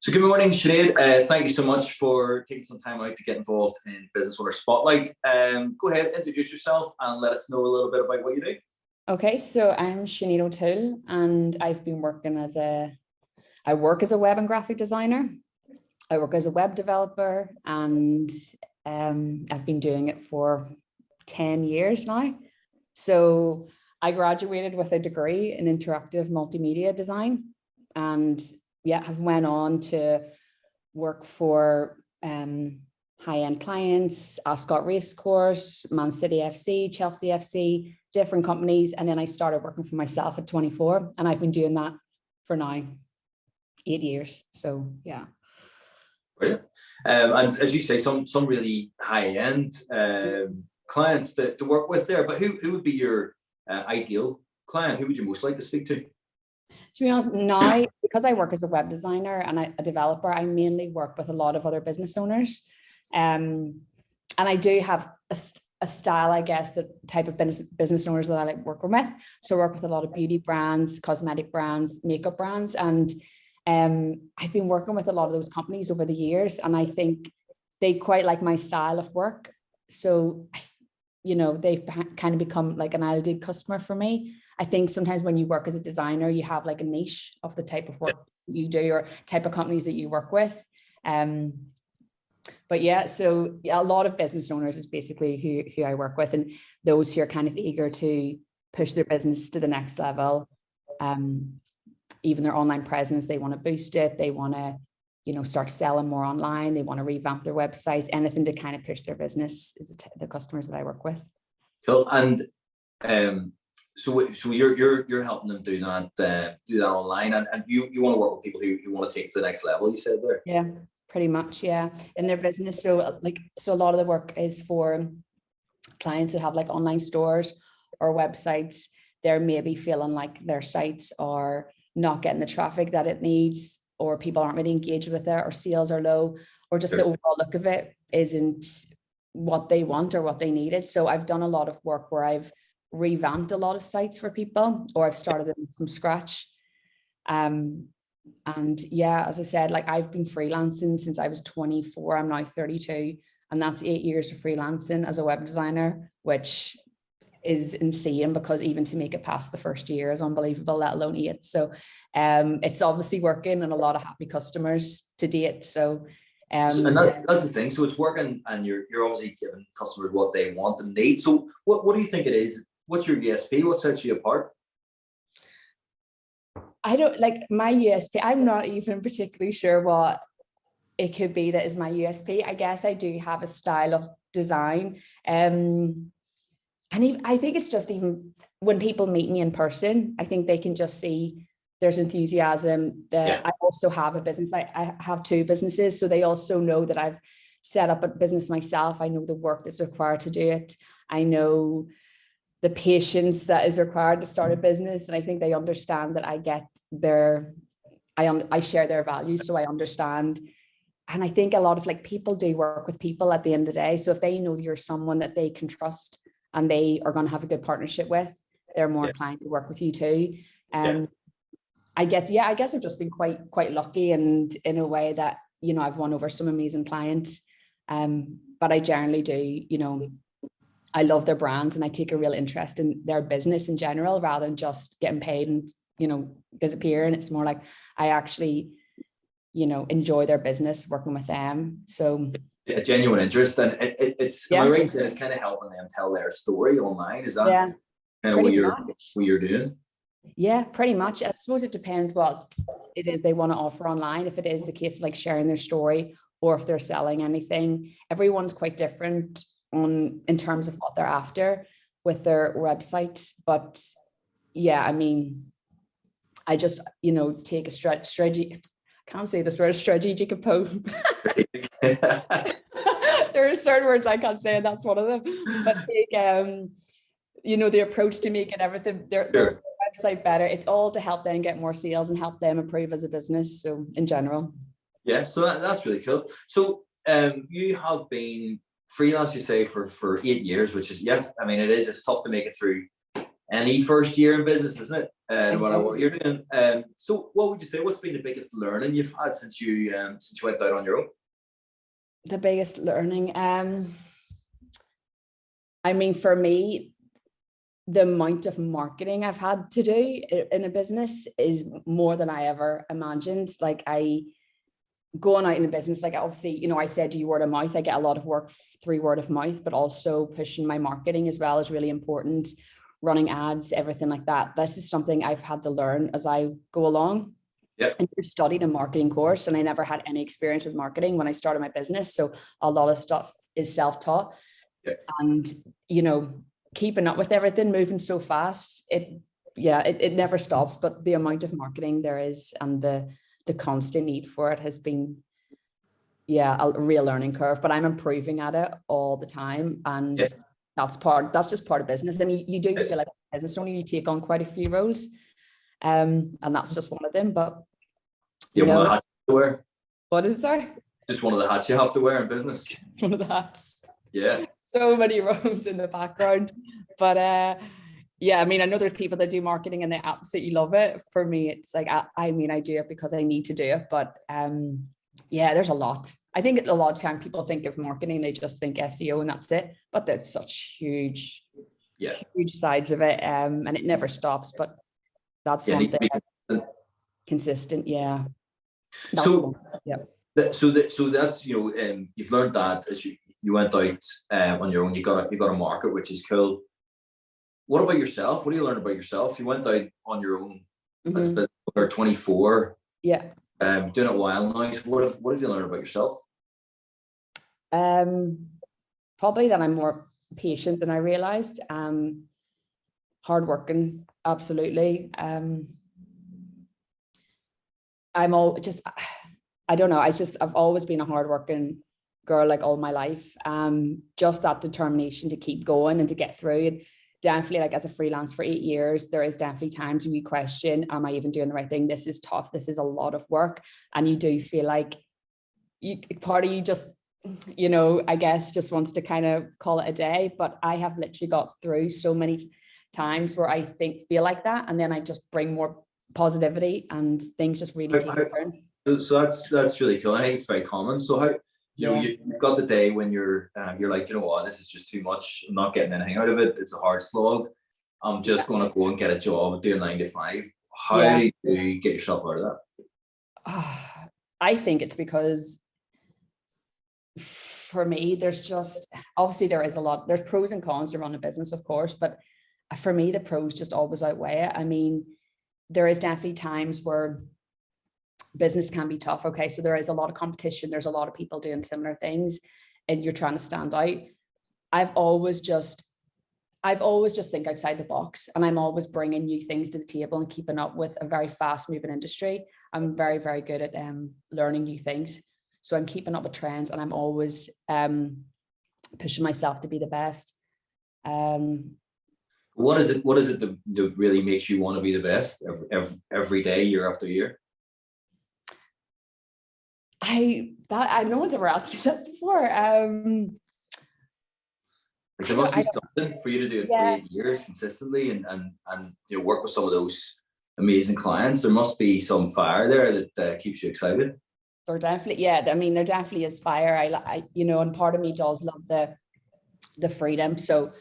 So good morning, Sinead. Thank you so much for taking some time out to get involved in Business Owner Spotlight. Go ahead, introduce yourself and let us know a little bit about what you do. Okay, so I'm Sinead O'Toole and I've been working I work as a web and graphic designer. I work as a web developer and I've been doing it for 10 years now. So I graduated with a degree in interactive multimedia design and have went on to work for high-end clients, Ascot Racecourse, Man City FC, Chelsea FC, different companies. And then I started working for myself at 24 and I've been doing that for now 8 years. So yeah. Brilliant. And as you say, some really high-end clients to work with there, but who would be your ideal client? Who would you most like to speak to? To be honest, now, because I work as a web designer and a developer, I mainly work with a lot of other business owners. And I do have a style, I guess, the type of business owners that I like working with. So I work with a lot of beauty brands, cosmetic brands, makeup brands. And I've been working with a lot of those companies over the years. And I think they quite like my style of work. So, they've kind of become like an ideal customer for me. I think sometimes when you work as a designer, you have like a niche of the type of work you do or type of companies that you work with. But yeah, so a lot of business owners is basically who I work with, and those who are kind of eager to push their business to the next level. Even their online presence, they want to boost it. They want to, start selling more online. They want to revamp their websites, anything to kind of push their business is the customers that I work with. Cool. And so you're helping them do that online, and you want to work with people who want to take it to the next level, you said there. Yeah, pretty much, yeah, in their business. So a lot of the work is for clients that have like online stores or websites. They're maybe feeling like their sites are not getting the traffic that it needs, or people aren't really engaged with it, or sales are low, or just the overall look of it isn't what they want or what they needed. So I've done a lot of work where I've revamped a lot of sites for people, or I've started them from scratch. And yeah, as I said, like I've been freelancing since I was 24. I'm now 32, and that's 8 years of freelancing as a web designer, which is insane because even to make it past the first year is unbelievable, let alone 8. So it's obviously working and a lot of happy customers to date. So and that's the thing. So it's working, and you're obviously giving customers what they want and need. So what do you think it is? What's your USP? What sets you apart? I don't like my USP. I'm not even particularly sure what it could be that is my USP. I guess I do have a style of design. And I think it's just even when people meet me in person, I think they can just see there's enthusiasm. That I also have a business. I have 2 businesses. So they also know that I've set up a business myself. I know the work that's required to do it. I know the patience that is required to start a business. And I think they understand that I share their values. So I understand. And I think a lot of like people do work with people at the end of the day. So if they know you're someone that they can trust and they are going to have a good partnership with, they're more inclined to work with you too. I guess I've just been quite lucky, and in a way that, I've won over some amazing clients. But I generally do, I love their brands and I take a real interest in their business in general, rather than just getting paid and, disappear. And it's more like I actually, enjoy their business, working with them. So a genuine interest, and it's am I right in saying it's kind of helping them tell their story online? Is that kind of what you're doing? Yeah, pretty much. I suppose it depends what it is they want to offer online. If it is the case of like sharing their story, or if they're selling anything, everyone's quite different in terms of what they're after with their websites. But yeah, I mean, I just, take a strategy. I can't say this word, strategic approach. There are certain words I can't say, and that's one of them. But take, the approach to making everything, their website better. It's all to help them get more sales and help them improve as a business. So in general. Yeah, so that's really cool. So you have been freelance, you say, for 8 years, which is, it's tough to make it through any first year in business, isn't it? no matter what you're doing. So what would you say, what's been the biggest learning you've had since you went out on your own? The biggest learning, I mean, for me, the amount of marketing I've had to do in a business is more than I ever imagined. Like, going out in a business, like, obviously, you know, I said to you, word of mouth, I get a lot of work through word of mouth, but also pushing my marketing as well is really important. Running ads, everything like that. This is something I've had to learn as I go along. Yeah. And I studied a marketing course, and I never had any experience with marketing when I started my business. So a lot of stuff is self-taught. Yeah. And, you know, keeping up with everything, moving so fast, it never stops. But the amount of marketing there is and the constant need for it has been, a real learning curve. But I'm improving at it all the time. And that's just part of business. I mean, you do feel like a business owner, you take on quite a few roles. And that's just one of them. But you know, one of the hats to wear. What is there? Just one of the hats you have to wear in business. One of the hats. Yeah. So many roles in the background. But I mean, I know there's people that do marketing and they absolutely love it. For me, it's like, I mean, I do it because I need to do it. But there's a lot. I think a lot of time people think of marketing, they just think SEO and that's it. But there's such huge sides of it. And it never stops. But that's one thing. Consistent. Yeah. So that's, you know, you've learned that as you went out on your own, you got a market, which is cool. What about yourself? What do you learn about yourself? You went out on your own as a business owner, 24. Yeah. Doing it a while now. So what have you learned about yourself? Probably that I'm more patient than I realized. Hardworking, absolutely. I don't know. I've always been a hardworking girl, like, all my life. Just that determination to keep going and to get through it. Definitely, like, as a freelance for 8 years, there is definitely times when you question, am I even doing the right thing? This is tough. This is a lot of work. And you do feel like part of you just, you know, I guess just wants to kind of call it a day. But I have literally got through so many times where I feel like that. And then I just bring more positivity and things just really take a turn. So that's really cool. I think it's very common. So how, you know, you've got the day when you're like, you know what, this is just too much. I'm not getting anything out of it. It's a hard slog. I'm just going to go and get a job, do a 9 to 5. How do you get yourself out of that? I think it's because, for me, there's just, obviously there's pros and cons to run a business, of course, but for me, the pros just always outweigh it. I mean, there is definitely times where business can be tough. Okay. So there is a lot of competition. There's a lot of people doing similar things and you're trying to stand out. I've always just think outside the box, and I'm always bringing new things to the table and keeping up with a very fast moving industry. I'm very, very good at learning new things. So I'm keeping up with trends, and I'm always pushing myself to be the best. What is it that really makes you want to be the best every day, year after year? No one's ever asked me that before. Like, there must be something for you to do it for 8 years consistently and you know, work with some of those amazing clients. There must be some fire there that keeps you excited. There definitely, I mean, there definitely is fire. I you know, and part of me does love the freedom. So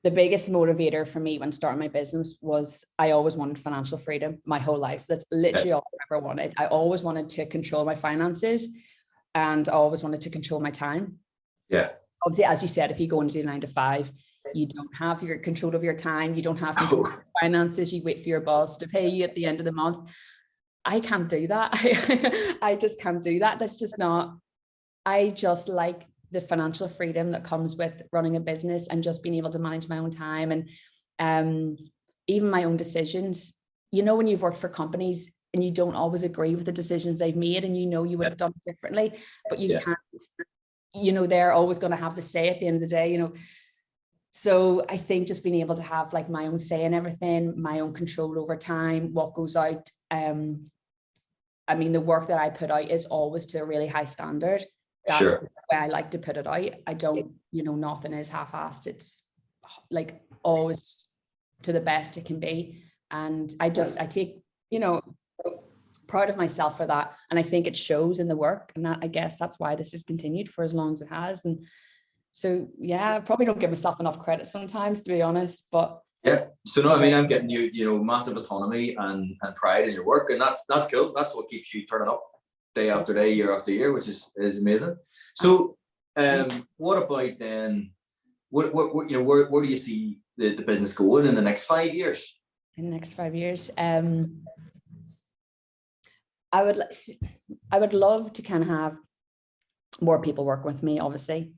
the biggest motivator for me when starting my business was I always wanted financial freedom my whole life. That's literally all I ever wanted. I always wanted to control my finances, and I always wanted to control my time. Yeah. Obviously, as you said, if you go into 9 to 5, you don't have your control of your time. You don't have control of your finances. You wait for your boss to pay you at the end of the month. I can't do that. I just can't do that. That's just not, I just like the financial freedom that comes with running a business and just being able to manage my own time and even my own decisions. You know, when you've worked for companies and you don't always agree with the decisions they've made, and you know you would have done it differently, but you can't, you know, they're always going to have the say at the end of the day, you know. So I think just being able to have like my own say in everything, my own control over time, what goes out. I mean, the work that I put out is always to a really high standard. That's the way I like to put it out. I don't, you know, nothing is half-assed. It's like always to the best it can be. And I take, proud of myself for that. And I think it shows in the work, and that, I guess that's why this has continued for as long as it has. And so, yeah, I probably don't give myself enough credit sometimes, to be honest, but yeah. So no, I mean, I'm getting you, massive autonomy and pride in your work, and that's cool. That's what keeps you turning up day after day, year after year, which is amazing. So, what about then? What where do you see the business going in the next 5 years? In the next 5 years, I would love to kind of have more people work with me, obviously.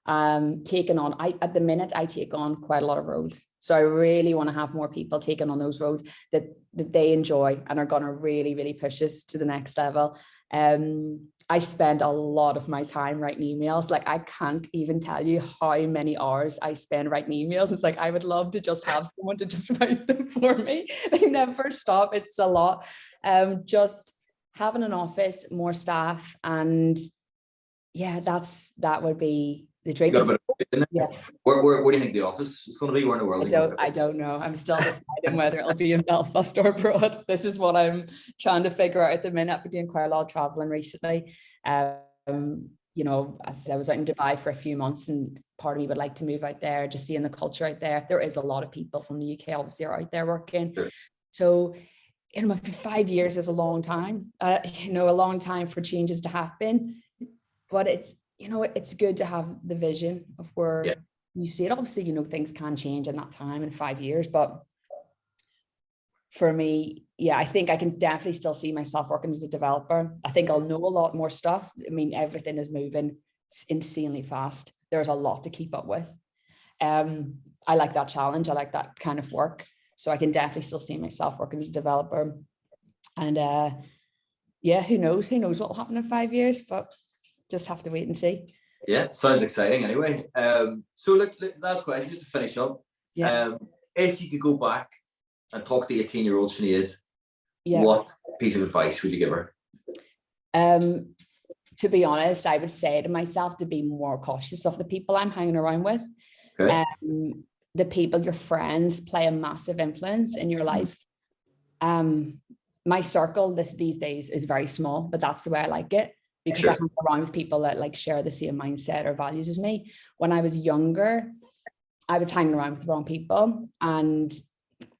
Taking on, at the minute, I take on quite a lot of roles. So I really want to have more people taking on those roles that they enjoy and are going to really, really push us to the next level. I spend a lot of my time writing emails. Like, I can't even tell you how many hours I spend writing emails. It's like, I would love to just have someone to just write them for me. They never stop. It's a lot. Just having an office, more staff, and yeah, that would be the dream. Yeah. Where do you think the office is going to be? Where in the world? I don't know. I'm still deciding whether it'll be in Belfast or abroad. This is what I'm trying to figure out at the minute. I've been doing quite a lot of traveling recently. As I was out in Dubai for a few months, and part of me would like to move out there, just seeing the culture out there. There is a lot of people from the UK, obviously, are out there working. Sure. So, 5 years is a long time. A long time for changes to happen. But it's good to have the vision of where you see it. Obviously, things can change in that time in 5 years. But for me, I think I can definitely still see myself working as a developer. I think I'll know a lot more stuff. I mean, everything is moving insanely fast. There's a lot to keep up with. I like that challenge. I like that kind of work. So I can definitely still see myself working as a developer. And who knows what will happen in 5 years, but just have to wait and see. Yeah, sounds exciting anyway. So look, last question, just to finish up. If you could go back and talk to 18-year-old Sinead, what piece of advice would you give her? To be honest, I would say to myself to be more cautious of the people I'm hanging around with. Okay. The people, your friends, play a massive influence in your life. My circle these days is very small, but that's the way I like it, because I hang around with people that share the same mindset or values as me. When I was younger, I was hanging around with the wrong people, and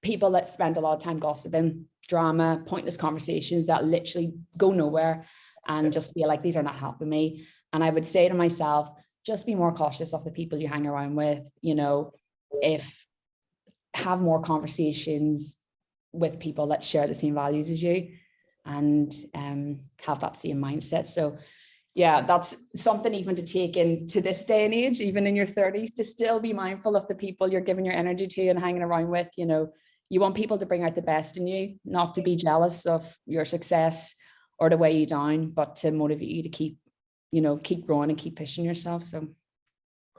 people that spend a lot of time gossiping, drama, pointless conversations that literally go nowhere, and just feel like these are not helping me. And I would say to myself, just be more cautious of the people you hang around with. Have more conversations with people that share the same values as you, and have that same mindset. So that's something even to take into this day and age, even in your 30s, to still be mindful of the people you're giving your energy to and hanging around with. You want people to bring out the best in you, not to be jealous of your success or to weigh you down, but to motivate you to keep growing and keep pushing yourself. So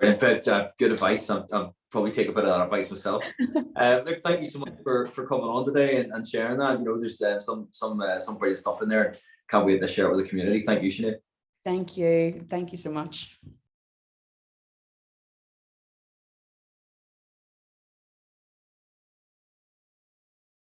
in fact, good advice. I'll probably take a bit of that advice myself. Look, thank you so much for coming on today and sharing that. There's some great stuff in there. Can't wait to share it with the community. Thank you, Sinead. Thank you so much.